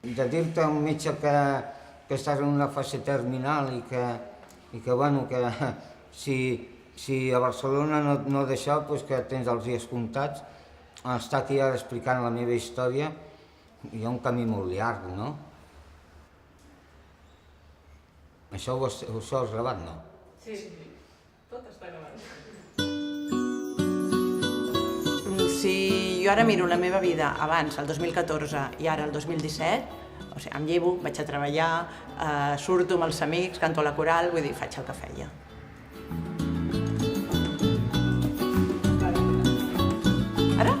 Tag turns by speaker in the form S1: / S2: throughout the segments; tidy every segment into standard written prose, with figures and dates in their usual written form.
S1: De dir-te a un metge que estàs en una fase terminal i que bueno, que si a Barcelona no d'això, doncs que tens els dies comptats, estar aquí ara explicant la meva història, hi ha un camí molt llarg, no? Això ho has gravat, no?
S2: Sí, tot està gravat.
S3: Si jo ara miro la meva vida abans, el 2014, i ara el 2017, o sigui, em llevo, vaig a treballar, surto amb els amics, canto a la coral, vull dir, faig el que feia. Ara?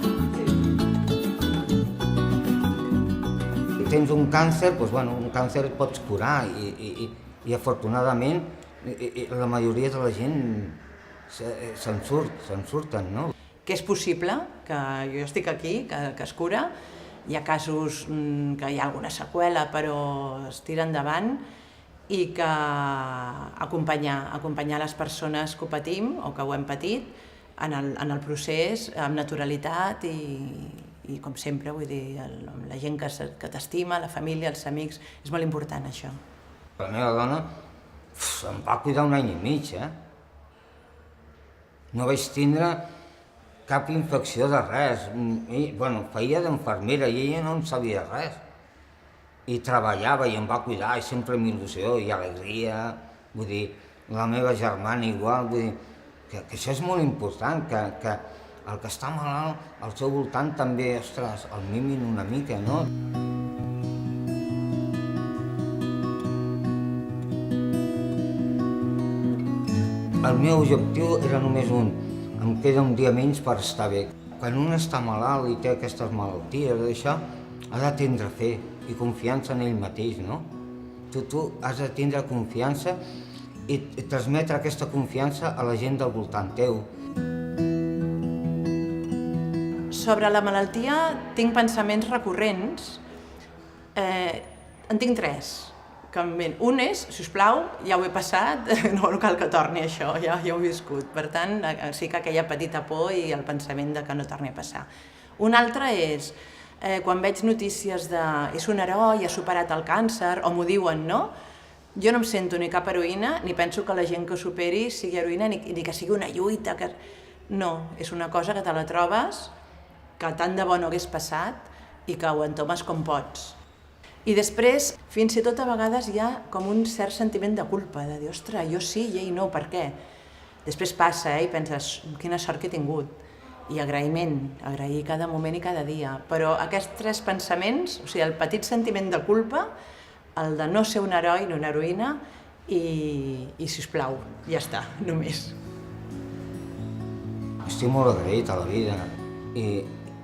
S1: Si tens un càncer, doncs, bueno, un càncer et pots curar i afortunadament la majoria de la gent se'n surten, no?
S3: Que és possible, que jo estic aquí, que es cura, hi ha casos que hi ha alguna seqüela però es tira endavant i que acompanyar les persones que ho patim o que ho hem patit en el procés amb naturalitat i com sempre, vull dir, la gent que t'estima, la família, els amics, és molt important això.
S1: La meva dona em va cuidar 1 any i mig, No vaig tindre cap infecció de res. Bueno, feia d'infermera i ella no en sabia res. I treballava i em va cuidar, i sempre amb il·lusió i alegria. Vull dir, la meva germana igual, vull dir, que això és molt important, que el que està malalt al seu voltant també, ostres, el mimin una mica, no? El meu objectiu era només un, em queda un dia menys per estar bé. Quan un està malalt i té aquestes malalties, d'això, ha de tindre fe i confiança en ell mateix, no? Tu has de tindre confiança i transmetre aquesta confiança a la gent del voltant teu.
S3: Sobre la malaltia tinc pensaments recurrents, en tinc 3. Un és, sisplau, ja ho he passat, no cal que torni això, ja ho he viscut. Per tant, sí que aquella petita por i el pensament de que no torni a passar. Un altre és, quan veig notícies de és un heroi, ha superat el càncer, o m'ho diuen, no? Jo no em sento ni cap heroïna, ni penso que la gent que ho superi sigui heroïna, ni que sigui una lluita. No, és una cosa que te la trobes, que tant de bo no hagués passat i que ho entomes com pots. I després, fins i tot a vegades hi ha com un cert sentiment de culpa, de dir, ostres, jo sí i ell no, per què? Després passa, i penses, quina sort que he tingut. I agraïment, agrair cada moment i cada dia. Però aquests 3 pensaments, o sigui, el petit sentiment de culpa, el de no ser un heroi ni una heroïna, i sisplau, ja està, només.
S1: Estic molt agraït a la vida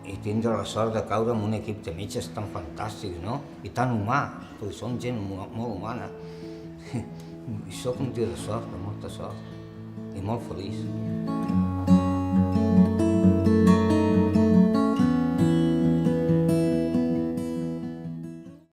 S1: i tindre la sort de caure en un equip de metges tan fantàstic, no? I tan humà, perquè som gent molt humana. I soc un tio de sort, de molta sort, i molt feliç.